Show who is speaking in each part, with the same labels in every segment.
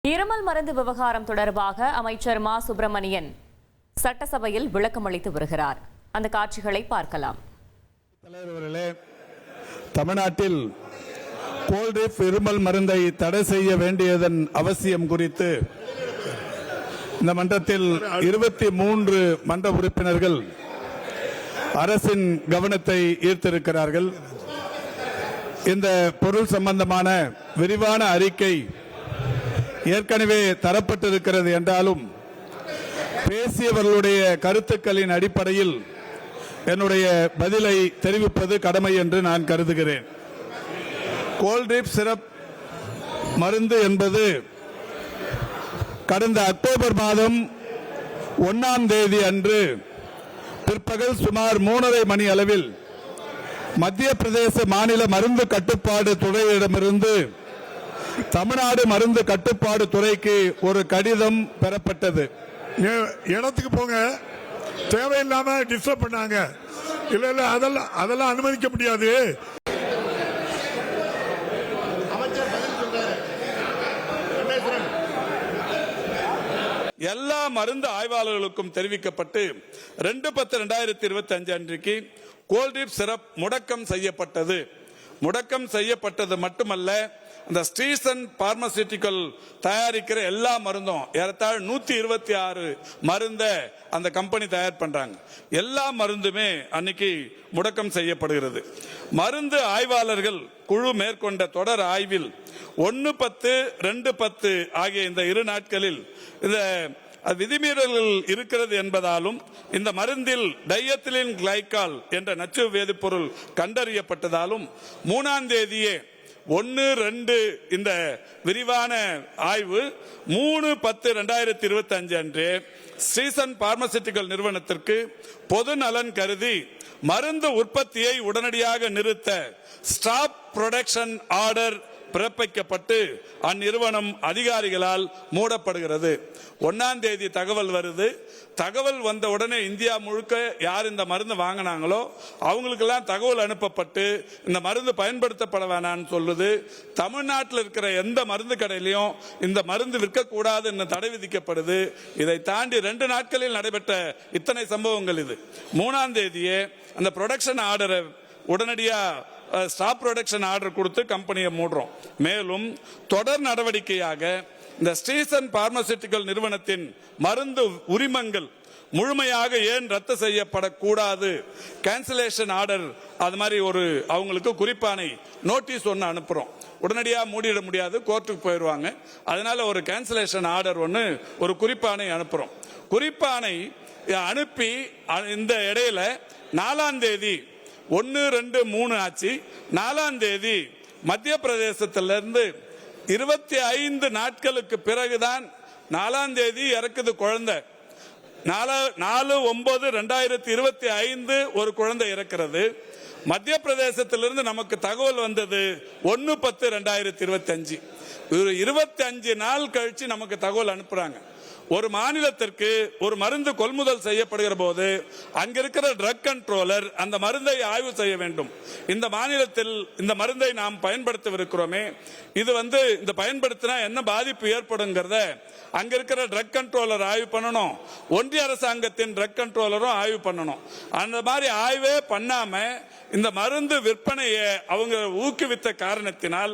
Speaker 1: இருமல் மருந்து விவகாரம் தொடர்பாக அமைச்சர் மா சுப்பிரமணியன் சட்டசபையில் விளக்கம் அளித்து வருகிறார். அந்த காட்சிகளை பார்க்கலாம்.
Speaker 2: தமிழ்நாட்டில் கோல்டிப் இருமல் மருந்தை தடை செய்ய வேண்டியதன் அவசியம் குறித்து இந்த மன்றத்தில் 23 மன்ற உறுப்பினர்கள் அரசின் கவனத்தை ஈர்த்திருக்கிறார்கள். இந்த பொருள் சம்பந்தமான விரிவான அறிக்கை ஏற்கனவே தரப்பட்டிருக்கிறது என்றாலும் பேசியவர்களுடைய கருத்துக்களின் அடிப்படையில் என்னுடைய பதிலை தெரிவிப்பது கடமை என்று நான் கருதுகிறேன். கோல்டிப் சிரப் மருந்து என்பது கடந்த அக்டோபர் மாதம் 1ஆம் தேதி அன்று பிற்பகல் சுமார் 3:30 மணி அளவில் மத்திய பிரதேச மாநில மருந்து கட்டுப்பாடு துறையிடமிருந்து தமிழ்நாடு மருந்து கட்டுப்பாடு துறைக்கு ஒரு கடிதம் பெறப்பட்டது.
Speaker 3: இடத்துக்கு போங்க, தேவையில்லாம டிஸ்டர்ப் பண்ணாங்க. இல்ல அதெல்லாம் அனுமதிக்க முடியாது.
Speaker 2: எல்லா மருந்து ஆய்வாளர்களுக்கும் தெரிவிக்கப்பட்டு 2/10/2025 அன்றைக்கு கோல்டிப் சிரப் முடக்கம் செய்யப்பட்டது. முடக்கம் செய்யப்பட்டது மட்டுமல்ல, அந்த ஸ்ரீசன் பார்மசியூட்டிக்கல் தயாரிக்கிற எல்லா மருந்தும் ஏறத்தாழ 126 மருந்த அந்த கம்பெனி தயார் பண்றாங்க. எல்லா மருந்துமே அன்னைக்கு முடக்கம் செய்யப்படுகிறது. மருந்து ஆய்வாளர்கள் குழு மேற்கொண்ட தொடர் ஆய்வில் 1/10, 2/10 ஆகிய இந்த 2 நாட்களில் இந்த விதிமீறல்கள் இருக்கிறது என்பதாலும் இந்த மருந்தில் டைஎத்திலின் கிளைகால் என்ற நச்சு வேதிப்பொருள் கண்டறியப்பட்டதாலும் 3ஆம் தேதியே 1-2 இந்த விரிவான ஆய்வு 3/10/2025 அன்று ஸ்ரீசன் பார்மசியூட்டிக்கல் நிறுவனத்திற்கு பொது நலன் கருதி மருந்து உற்பத்தியை உடனடியாக நிறுத்த ஸ்டாப் புரொடக்ஷன் ஆர்டர் பிறப்பிக்கப்பட்டு அந்நிறுவனம் அதிகாரிகளால் மூடப்படுகிறது. 1ஆம் தேதி தகவல் வருது. தகவல் வந்த உடனே இந்தியா முழுக்க யார் இந்த மருந்து வாங்கினாங்களோ அவங்களுக்கெல்லாம் தகவல் அனுப்பப்பட்டு இந்த மருந்து பயன்படுத்தப்பட வேணாம்னு சொல்லுது. தமிழ்நாட்டில் இருக்கிற எந்த மருந்து கடையிலையும் இந்த மருந்து விற்கக்கூடாது என்று தடை விதிக்கப்படுது. இதை தாண்டி 2 நாட்களில் நடைபெற்ற இத்தனை சம்பவங்கள். இது 3ஆம் தேதியே அந்த ப்ரொடக்ஷன் ஆர்டரை உடனடியா ஸ்டாப் ப்ரொடக்ஷன் ஆர்டர் கொடுத்து கம்பெனியை மூடுறோம். மேலும் தொடர் நடவடிக்கையாக இந்த ஸ்ரீசன் பார்மசியூட்டிக்கல் நிறுவனத்தின் மருந்து உரிமங்கள் முழுமையாக ஏன் ரத்து செய்யப்படக்கூடாது, கேன்சலேஷன் ஆர்டர், அது மாதிரி ஒரு அவங்களுக்கு குறிப்பானை நோட்டீஸ் ஒன்று அனுப்புறோம். உடனடியாக மூடிட முடியாது, கோர்ட்டுக்கு போயிடுவாங்க. அதனால ஒரு கேன்சலேஷன் ஆர்டர் ஒன்று, ஒரு குறிப்பானை அனுப்புறோம். குறிப்பானை அனுப்பி இந்த இடையில 4ஆம் தேதி 1-2-3 ஆச்சு. 4ஆம் தேதி மத்திய பிரதேசத்திலிருந்து 25 நாட்களுக்கு பிறகுதான் 4ஆம் தேதி இறக்குது குழந்தை. 4/9/2025 ஒரு குழந்தை இறக்கிறது. மத்திய பிரதேசத்திலிருந்து நமக்கு தகவல் வந்தது 1/10/2025. 25 நாள் கழிச்சு நமக்கு தகவல் அனுப்புறாங்க. ஒரு மாநிலத்திற்கு ஒரு மருந்து கொள்முதல் செய்யப்படுகிற போது அங்க இருக்கிற ட்ரக் கண்ட்ரோலர் அந்த மருந்தை ஆய்வு செய்ய வேண்டும். இந்த மாநிலத்தில் இந்த மருந்தை நாம் பயன்படுத்தவிருக்கிறோமே, இது இந்த பயன்படுத்தினா என்ன பாதிப்பு ஏற்படுங்கிறத அங்க இருக்கிற ட்ரக் கண்ட்ரோலர் ஆய்வு பண்ணணும். ஒன்றிய அரசாங்கத்தின் ட்ரக் கண்ட்ரோலரும் ஆய்வு பண்ணணும். அந்த மாதிரி ஆய்வே பண்ணாம இந்த மருந்து விற்பனையை அவங்க ஊக்குவித்த காரணத்தினால்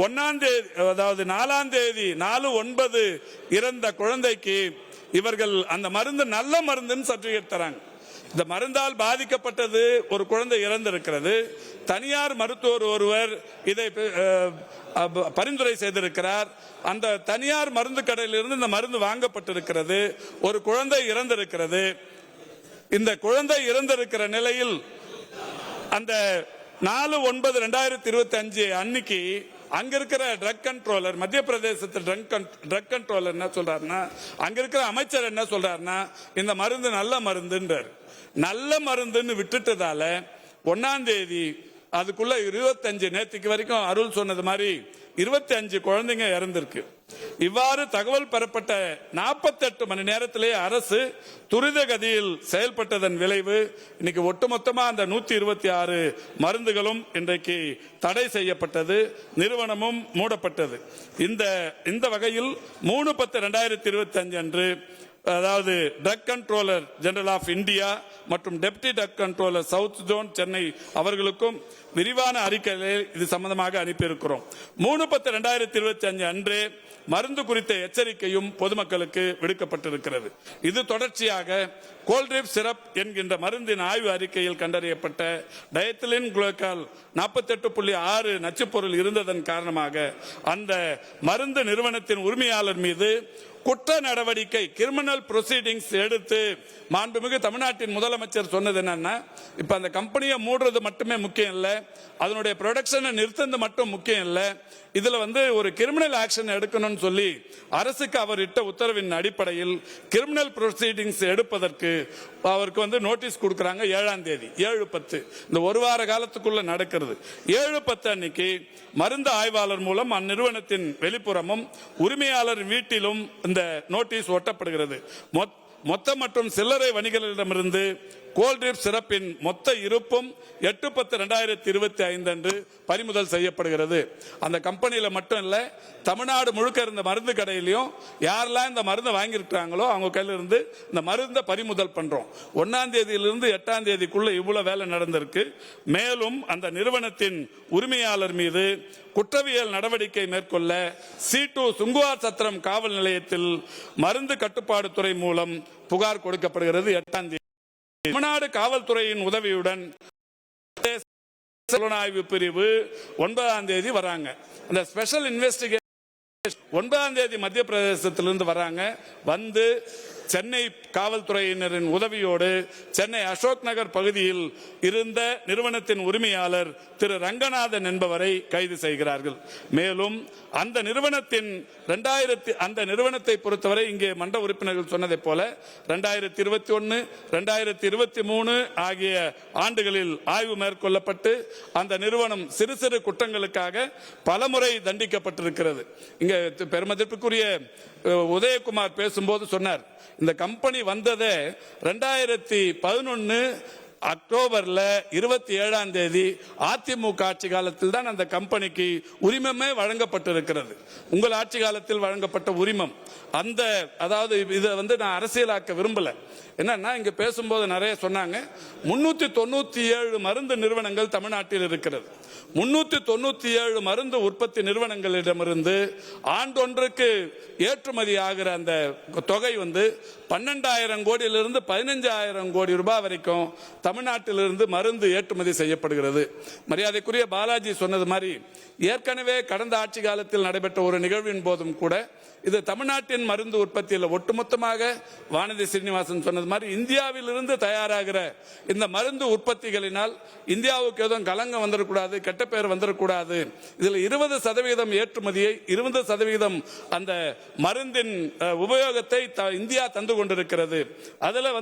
Speaker 2: 1ஆம் தேதி, அதாவது 4ஆம் தேதி 4/9 இறந்த குழந்தைக்கு இவர்கள் அந்த மருந்து நல்ல மருந்துன்னு சர்டிபிகேட் தராங்க. இந்த மருந்தால் பாதிக்கப்பட்டது ஒரு குழந்தை இறந்திருக்கிறது. தனியார் மருத்துவர் ஒருவர் இதை பரிந்துரை செய்திருக்கிறார். அந்த தனியார் மருந்து கடையிலிருந்து இந்த மருந்து வாங்கப்பட்டிருக்கிறது. ஒரு குழந்தை இறந்திருக்கிறது. இந்த குழந்தை இறந்திருக்கிற நிலையில் அந்த 4/9/2025 அன்னைக்கு அங்க இருக்கிற ட்ரக் கண்ட்ரோலர், மத்திய பிரதேசத்தில் ட்ரக் கண்ட்ரோலர் என்ன சொல்றாருன்னா, அங்க இருக்கிற அமைச்சர் என்ன சொல்றாருன்னா, இந்த மருந்து நல்ல மருந்துன்றார். நல்ல மருந்துன்னு விட்டுட்டதால 1ஆம் தேதி அதுக்குள்ள 25, நேற்றுக்கு வரைக்கும் அருள் சொன்னது மாதிரி 25 குழந்தைங்க இறந்திருக்கு. இவ்வாறு தகவல் பெறப்பட்ட 48 மணி நேரத்திலே அரசு துரித கதியில் செயல்பட்டதன் விளைவு இன்னைக்கு ஒட்டுமொத்தமா அந்த 126 மருந்துகளும் இன்றைக்கு தடை செய்யப்பட்டது, நிறுவனமும் மூடப்பட்டது. இந்த வகையில் 3/10/2025 அன்று அதாவது drug controller general of India மற்றும் deputy drug controller south zone Chennai அவர்களுக்கும் விரிவான அறிக்கைகளை இது சம்பந்தமாக அனுப்பியிருக்கிறோம். 3/10/2025 அன்றே மருந்து குறித்த எச்சரிக்கையும் பொதுமக்களுக்கு விடுக்கப்பட்டிருக்கிறது. இது தொடர்ச்சியாக கோல்ட்ரிப் சிரப் என்கின்ற மருந்தின் ஆய்வு அறிக்கையில் கண்டறியப்பட்ட டயத்திலின் குளோக்கால் 48.6 நச்சுப்பொருள் இருந்ததன் காரணமாக அந்த மருந்து நிறுவனத்தின் உரிமையாளர் மீது குற்ற நடவடிக்கை கிரிமினல் ப்ரொசீடிங்ஸ் எடுத்து மாண்புமிகு தமிழ்நாட்டின் முதலமைச்சர் சொன்னது என்னன்னா, இப்ப அந்த கம்பெனியை மூடுறது மட்டுமே முக்கியம் இல்ல, அதனுடைய ப்ரொடக்ஷனை நிறுத்தது மட்டும் முக்கியம் இல்ல, இதுல ஒரு கிரிமினல் ஆக்ஷன் எடுக்கணும்னு சொல்லி அரசுக்கு அவர் இட்ட உத்தரவின் அடிப்படையில் கிரிமினல் ப்ரொசீடிங்ஸ் எடுப்பதற்கு அவருக்கு நோட்டீஸ் கொடுக்கறாங்க. 7ஆம் தேதி 7/10 இந்த ஒரு வார காலத்துக்குள்ள நடக்கிறது. 7/10 அன்னைக்கு மருந்து ஆய்வாளர் மூலம் அந்நிறுவனத்தின் வெளிப்புறமும் உரிமையாளர் வீட்டிலும் இந்த நோட்டீஸ் ஒட்டப்படுகிறது. மொத்த மற்றும் சில்லறை வணிகர்களிடமிருந்து கோல்ட்ரிப் சிறப்பின் மொத்த இருப்பும் 8/10/2025 அன்று பறிமுதல் செய்யப்படுகிறது. அந்த கம்பெனியில மட்டும் இல்ல, தமிழ்நாடு முழுக்க இருந்த மருந்து கடையிலையும் யாரெல்லாம் இந்த மருந்தை வாங்கியிருக்காங்களோ அவங்க கையில இருந்து இந்த மருந்தை பறிமுதல் பண்றோம். 1ஆம் தேதியிலிருந்து 8ஆம் தேதிக்குள்ள இவ்வளவு வேலை நடந்திருக்கு. மேலும் அந்த நிறுவனத்தின் உரிமையாளர் மீது குற்றவியல் நடவடிக்கை மேற்கொள்ள C2 சுங்குவார் சத்திரம் காவல் நிலையத்தில் மருந்து கட்டுப்பாடு துறை மூலம் புகார் கொடுக்கப்படுகிறது. 8ஆம் தேதி தமிழ்நாடு காவல்துறையின் உதவியுடன் புலனாய்வு பிரிவு 9ஆம் தேதி வராங்க. அந்த ஸ்பெஷல் இன்வெஸ்டிகேஷன் 9ஆம் தேதி மத்திய பிரதேசத்திலிருந்து வராங்க. வந்து சென்னை காவல்துறையினரின் உதவியோடு சென்னை அசோக் நகர் பகுதியில் இருந்த நிறுவனத்தின் உரிமையாளர் திரு ரங்கநாதன் என்பவரை கைது செய்கிறார்கள். மேலும் அந்த நிறுவனத்தை பொறுத்தவரை இங்கே மன்ற உறுப்பினர்கள் சொன்னதை போல 2021, 2023 ஆகிய ஆண்டுகளில் ஆய்வு மேற்கொள்ளப்பட்டு அந்த நிறுவனம் சிறு சிறு குற்றங்களுக்காக பலமுறை தண்டிக்கப்பட்டிருக்கிறது. இங்க பெருமதிப்புக்குரிய உதயகுமார் பேசும்போது சொன்னார், இந்த கம்பெனி வந்ததே 2011 அக்டோபர்ல 27ஆம் தேதி அதிமுக ஆட்சி காலத்தில் தான் அந்த கம்பெனிக்கு உரிமமே வழங்கப்பட்டிருக்கிறது. உங்கள் ஆட்சி காலத்தில் வழங்கப்பட்ட உரிமம் அந்த அதாவது இதை நான் அரசியலாக்க விரும்பல. என்னன்னா இங்க பேசும்போது நிறைய சொன்னாங்க, 397 மருந்து நிறுவனங்கள் தமிழ்நாட்டில் இருக்கிறது. 397 மருந்து உற்பத்தி நிறுவனங்களிடமிருந்து ஆண்டொன்றுக்கு ஏற்றுமதி ஆகிற அந்த தொகை 12,000 கோடியிலிருந்து 15,000 கோடி ரூபாய் வரைக்கும் தமிழ்நாட்டிலிருந்து மருந்து ஏற்றுமதி செய்யப்படுகிறது. மரியாதைக்குரிய பாலாஜி சொன்னது மாதிரி ஏற்கனவே கடந்த ஆட்சி காலத்தில் நடைபெற்ற ஒரு நிகழ்வின் போதும் கூட இது தமிழ்நாட்டின் மருந்து உற்பத்தியில் ஒட்டுமொத்தமாக வானதி சீனிவாசன் சொன்னது மாதிரி இந்தியாவில் இருந்து தயாராகிற இந்த மருந்து உற்பத்திகளினால் இந்தியாவுக்கு எதுவும் கலங்கம் வந்துடக்கூடாது, கெட்ட பேர் வந்துடக்கூடாது. இதில் 20% ஏற்றுமதியை 20% அந்த மருந்தின் உபயோகத்தை இந்தியா தந்து கொண்டிருக்கிறது. அதுல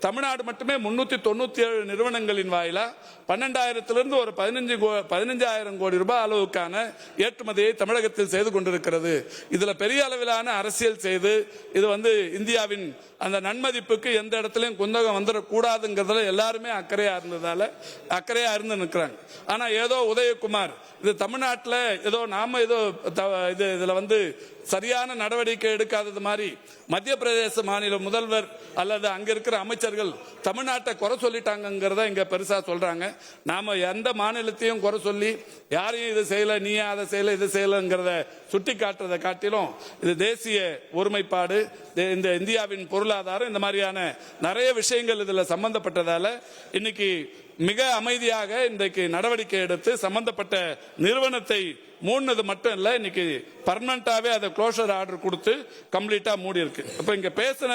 Speaker 2: தமிழ்நாடு மட்டுமே 397 நிறுவனங்களின் வாயிலா 12,000 ஒரு 15,000 கோடி ரூபாய் அளவுக்கான ஏற்றுமதியை தமிழகத்தில் செய்து கொண்டிருக்கிறது. இதுல பெரிய அளவிலான அரசியல் செய்து இது இந்தியாவின் அந்த நன்மதிப்புக்கு எந்த இடத்திலும் குந்தகம் வந்துடக்கூடாதுங்கிறதுல எல்லாருமே அக்கறையா இருந்து நிற்கிறாங்க. ஆனா ஏதோ உதயகுமார் இது தமிழ்நாட்டில் ஏதோ நாம ஏதோ இதுல சரியான நடவடிக்கை எடுக்காதது மாதிரி மத்திய பிரதேச மாநில முதல்வர் அல்லது அங்க இருக்கிற அமைச்சர்கள் தமிழ்நாட்டை குறை சொல்லிட்டாங்கிறத இங்க பெருசா சொல்றாங்க. நாம எந்த மாநிலத்தையும் குறை சொல்லி யாரையும் இது செய்யல, நீ அதை செய்யல, இது செய்யலங்கிறத சுட்டி காட்டுறதை காட்டிலும் இது தேசிய ஒருமைப்பாடு, இந்த இந்தியாவின் பொருளாதாரம், இந்த மாதிரியான நிறைய விஷயங்கள் இதுல சம்பந்தப்பட்டதால இன்னைக்கு மிக அமைதியாக இன்றைக்கு நடவடிக்கை எடுத்து சம்பந்தப்பட்ட நிறுவனத்தை மூடினது மட்டும் இல்ல, இன்னைக்கு பர்மனண்டாவே அதை க்ளோஷர் ஆர்டர் கொடுத்து கம்ப்ளீட்டா மூடி இருக்கு. இப்ப இங்க பேசின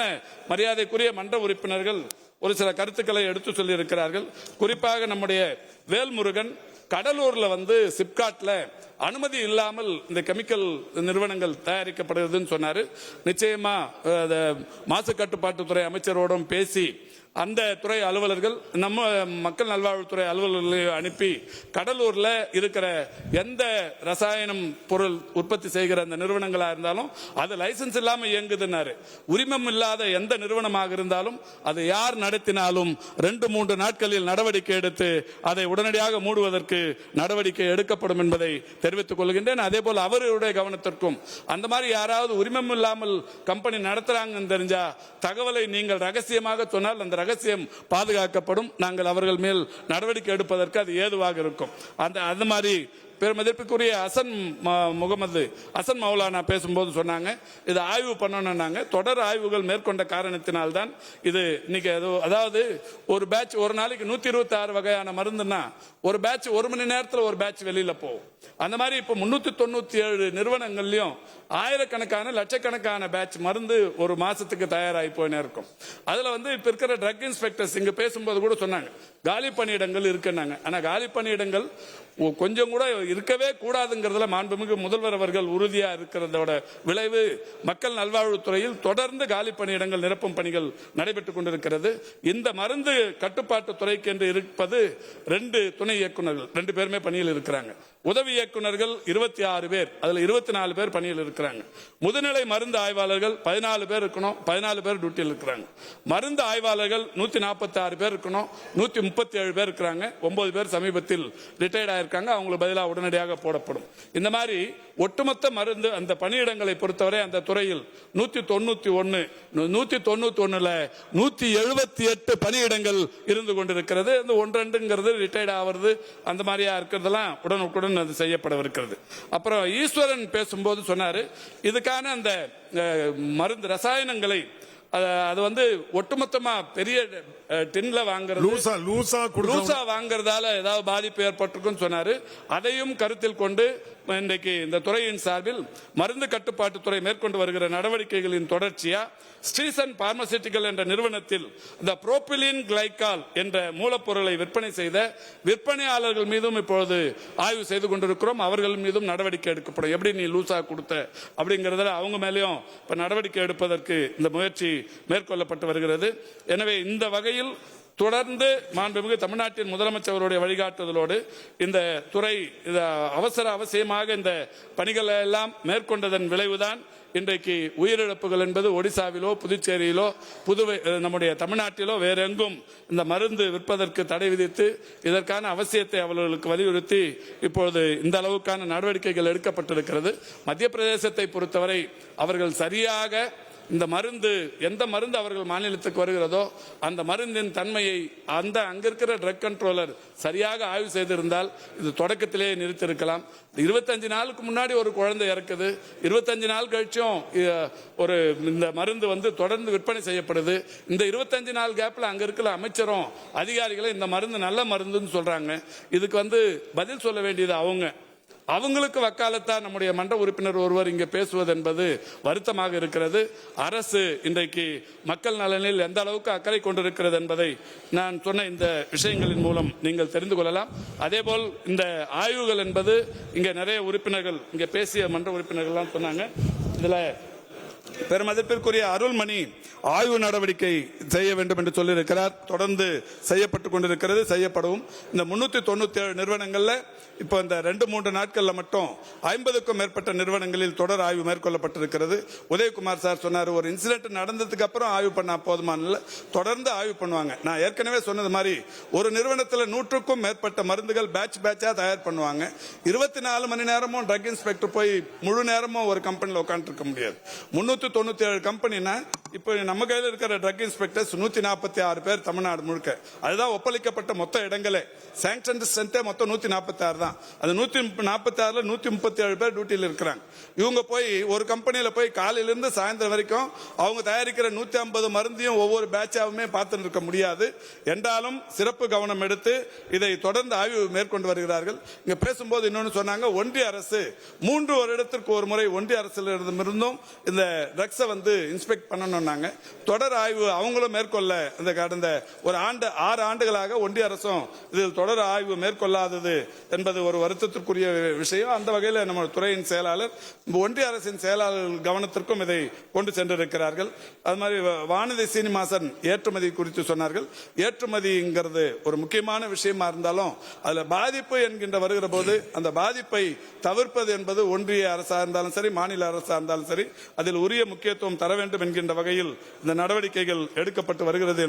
Speaker 2: மரியாதைக்குரிய மன்ற உறுப்பினர்கள் ஒரு சில கருத்துக்களை எடுத்து சொல்லி இருக்கிறார்கள். குறிப்பாக நம்முடைய வேல்முருகன் கடலூர்ல சிப்காட்ல அனுமதி இல்லாமல் இந்த கெமிக்கல் நிறுவனங்கள் தயாரிக்கப்படுகிறதுன்னு சொன்னாரு. நிச்சயமா மாசு கட்டுப்பாட்டுத்துறை அமைச்சரோடும் பேசி அந்த துறை அலுவலர்கள் நம்ம மக்கள் நல்வாழ்வுத்துறை அலுவலர்களை அனுப்பி கடலூர்ல இருக்கிற எந்த ரசாயனம் பொருள் உற்பத்தி செய்கிற அந்த நிறுவனங்களா இருந்தாலும் அது லைசன்ஸ் இல்லாம இயங்குதுன்னாரு. உரிமம் இல்லாத எந்த நிறுவனமாக இருந்தாலும் அதை யார் நடத்தினாலும் 2-3 நாட்களில் நடவடிக்கை எடுத்து அதை உடனடியாக மூடுவதற்கு நடவடிக்கை எடுக்கப்படும் என்பதை தெரிவித்துக் கொள்கின்றேன். அதே போல் அவருடைய கவனத்திற்கும் அந்த மாதிரி யாராவது உரிமம் இல்லாமல் கம்பெனி நடத்துறாங்கன்னு தெரிஞ்சா தகவலை நீங்கள் ரகசியமாக சொன்னால் அந்த ரகசியம் பாதுகாக்கப்படும். நாங்கள் அவர்கள் மேல் நடவடிக்கை எடுப்பதற்கு அது ஏதுவாக இருக்கும். அந்த மாதிரி பெருமதிப்பிற்குரிய ஹசன் மௌலானா பேசும்போது சொன்னாங்க, இது ஆய்வு பண்ணணும்னாங்க. தொடர் ஆய்வுகள் மேற்கொண்ட காரணத்தினால்தான் இது இன்னைக்கு. அதாவது ஒரு பேட்ச் ஒரு நாளைக்கு 126 வகையான மருந்துன்னா ஒரு பேட்ச் 1 மணி நேரத்தில் ஒரு பேட்ச் வெளியில போகும். அந்த மாதிரி இப்ப 397 நிறுவனங்கள்லயும் ஆயிரக்கணக்கான லட்சக்கணக்கான பேட்ச் மருந்து ஒரு மாசத்துக்கு தயாராகி போயினே இருக்கும். அதுல இப்ப இருக்கிற ட்ரக் இன்ஸ்பெக்டர்ஸ் இங்க பேசும்போது கூட சொன்னாங்க காலி பணியிடங்கள் இருக்குன்னாங்க. ஆனா காலி பணியிடங்கள் கொஞ்சம் கூட இருக்கவே கூடாதுங்கிறதுல மாண்புமிகு முதல்வர் அவர்கள் உறுதியா இருக்கிறதோட விளைவு மக்கள் நல்வாழ்வுத்துறையில் தொடர்ந்து காலி பணியிடங்கள் நிரப்பும் பணிகள் நடைபெற்றுக் கொண்டிருக்கிறது. இந்த மருந்து கட்டுப்பாட்டு துறைக்கு என்று இருப்பது 2 துணை இயக்குநர்கள், 2 பேருமே பணியில் இருக்கிறாங்க. உதவி இயக்குநர்கள் 26 பேர், அதுல 24 பேர் பணியில் இருக்கிறாங்க. முதுநிலை மருந்து ஆய்வாளர்கள் 14 பேர் இருக்கணும், 14 பேர் டியூட்டியில் இருக்கிறாங்க. மருந்து ஆய்வாளர்கள் 146 பேர் இருக்கணும், 137 பேர் இருக்கிறாங்க. 9 பேர் சமீபத்தில் ரிட்டையர்ட் ஆயிருக்காங்க, அவங்களுக்கு பதிலாக உடனடியாக போடப்படும். இந்த மாதிரி ஒட்டுமொத்த மருந்து அந்த பணியிடங்களை பொறுத்தவரை அந்த துறையில் 191 178 பணியிடங்கள் இருந்து கொண்டிருக்கிறது. இந்த 1-2 ரிட்டையர்ட் ஆவது அந்த மாதிரியா இருக்கிறதெல்லாம் உடனுக்குடன் அது செய்யப்படவிருக்கிறது. அப்புறம் ஈஸ்வரன் பேசும்போது சொன்னாரு, இதுக்கான அந்த மருந்து ரசாயனங்களை அது ஒட்டுமொத்தமா பெரிய டின்ல வாங்குறது, லூசா வாங்குறதால ஏதாவது பாதிப்பு ஏற்பட்டிருக்கும் சொன்னாரு. அதையும் கருத்தில் கொண்டு இன்றைக்கு இந்த துறையின் சார்பில் மருந்து கட்டுப்பாட்டு துறை மேற்கொண்டு வருகிற நடவடிக்கைகளின் தொடர்ச்சியா ஸ்ரீசன் பார்மசிட்டிக்கல் என்ற நிறுவனத்தில் இந்த புரோபிலின் கிளைகால் என்ற மூலப்பொருளை விற்பனை செய்த விற்பனையாளர்கள் மீதும் இப்பொழுது ஆய்வு செய்து கொண்டிருக்கிறோம். அவர்கள் மீதும் நடவடிக்கை எடுக்கப்படும். எப்படி நீ லூசா கொடுத்த அப்படிங்கறதுல அவங்க மேலேயும் இப்ப நடவடிக்கை எடுப்பதற்கு இந்த முயற்சி மேற்கொள்ளப்பட்டு வருகிறது. எனவே இந்த வகையில் தொடர்ந்து மாண்புமிகு தமிழ்நாட்டின் முதலமைச்சருடைய வழிகாட்டுதலோடு இந்த துறை அவசியமாக இந்த பணிகளை எல்லாம் மேற்கொண்டதன் விளைவுதான் இன்றைக்கு உயிரிழப்புகள் என்பது ஒடிசாவிலோ புதுச்சேரியிலோ நம்முடைய தமிழ்நாட்டிலோ வேற எங்கும் இந்த மருந்து விற்பதற்கு தடை விதித்து இதற்கான அவசியத்தை அவர்களுக்கு வலியுறுத்தி இப்பொழுது இந்த அளவுக்கான நடவடிக்கைகள் எடுக்கப்பட்டிருக்கிறது. மத்திய பிரதேசத்தை பொறுத்தவரை அவர்கள் சரியாக இந்த மருந்து எந்த மருந்து அவர்கள் மாநிலத்துக்கு வருகிறதோ அந்த மருந்தின் தன்மையை அங்க இருக்கிற ட்ரக் கண்ட்ரோலர் சரியாக ஆய்வு செய்திருந்தால் இது தொடக்கத்திலேயே நிறுத்திருக்கலாம். 25 நாளுக்கு முன்னாடி ஒரு குழந்தை இறக்குது, 25 நாள் கழிச்சும் ஒரு இந்த மருந்து தொடர்ந்து விற்பனை செய்யப்படுது. இந்த 25 நாள் கேப்ல அங்க இருக்கிற அமைச்சரும் அதிகாரிகளும் இந்த மருந்து நல்ல மருந்துன்னு சொல்றாங்க. இதுக்கு பதில் சொல்ல வேண்டியது அவங்களுக்கு வக்காலத்தா நம்முடைய மன்ற உறுப்பினர் ஒருவர் இங்கே பேசுவது என்பது வருத்தமாக இருக்கிறது. அரசு இன்றைக்கு மக்கள் நலனில் எந்த அளவுக்கு அக்கறை கொண்டிருக்கிறது என்பதை நான் சொன்ன இந்த விஷயங்களின் மூலம் நீங்கள் தெரிந்து கொள்ளலாம். அதேபோல் இந்த ஆய்வுகள் என்பது இங்கே நிறைய உறுப்பினர்கள் இங்கே பேசிய மன்ற உறுப்பினர்கள்லாம் சொன்னாங்க. இதுல பெருமதிப்பிற்குரிய அருள்மணி ஆய்வு நடவடிக்கை செய்ய வேண்டும் என்று சொல்லியிருக்கிறார். தொடர்ந்து செய்யப்பட்டுக் கொண்டிருக்கிறது, செய்யப்படும். இந்த 397 நிறுவனங்கள்ல இப்ப இந்த 2-3 நாட்கள்ல மட்டும் 50க்கும் மேற்பட்ட நிறுவனங்களில் தொடர் ஆய்வு மேற்கொள்ளப்பட்டிருக்கிறது. உதயகுமார் சார் சொன்னார், ஒரு இன்சிடென்ட் நடந்ததுக்கு அப்புறம் ஆய்வு பண்ணா போதுமான, தொடர்ந்து ஆய்வு பண்ணுவாங்க. நான் ஏற்கனவே சொன்னது மாதிரி ஒரு நிறுவனத்தில் 100க்கும் மேற்பட்ட மருந்துகள் பேட்சா தயார் பண்ணுவாங்க. 24 மணி நேரமும் ட்ரக் இன்ஸ்பெக்டர் போய் முழு நேரமும் ஒரு கம்பெனியில் உட்காந்து இருக்க முடியாது. 397 கம்பெனினா இப்ப நம்ம கையில் இருக்கிற ட்ரக் இன்ஸ்பெக்டர்ஸ் 146 பேர் தமிழ்நாடு முழுக்க. அதுதான் ஒப்பளிக்கப்பட்ட மொத்த இடங்களே. சாங்ஷன் சென்டர் மொத்தம் 146 தான். அது 146ல 137 பேர் டியூட்டியில் இருக்கிறாங்க. இவங்க போய் ஒரு கம்பெனியில போய் காலையிலிருந்து சாயந்தரம் வரைக்கும் அவங்க தயாரிக்கிற 150 மருந்தையும் ஒவ்வொரு பேட்சாவுமே பார்த்துட்டு இருக்க முடியாது. என்றாலும் சிறப்பு கவனம் எடுத்து இதை தொடர்ந்து ஆய்வு மேற்கொண்டு வருகிறார்கள். இங்க பேசும்போது இன்னொன்னு சொன்னாங்க, ஒன்றிய அரசு 3 வருடத்திற்கு ஒரு முறை ஒன்றிய அரசிலிருந்தும் இந்த ட்ரக்ஸை இன்ஸ்பெக்ட் பண்ணணும். பண்ணணும்னாங்க. தொடர் ஆய்வு அவங்களும் மேற்கொள்ள இந்த கடந்த ஒரு 6 ஆண்டுகளாக ஒன்றிய அரசும் இதில் தொடர் ஆய்வு மேற்கொள்ளாதது என்பது ஒரு வருத்தத்திற்குரிய விஷயம். அந்த வகையில் நம்ம துறையின் செயலாளர் ஒன்றிய அரசின் செயலாளர் கவனத்திற்கும் இதை கொண்டு சென்றிருக்கிறார்கள். அது மாதிரி வானதி சீனிவாசன் ஏற்றுமதி குறித்து சொன்னார்கள். ஏற்றுமதிங்கிறது ஒரு முக்கியமான விஷயமா இருந்தாலும் அதுல பாதிப்பு என்கின்ற வருகிற போது அந்த பாதிப்பை தவிர்ப்பது என்பது ஒன்றிய அரசா இருந்தாலும் சரி, மாநில அரசா இருந்தாலும் சரி, அதில் உரிய முக்கியத்துவம் தர வேண்டும் என்கின்ற வகையில் இந்த நடவடிக்கைகள் எடுக்கப்பட்டு வருகிறது.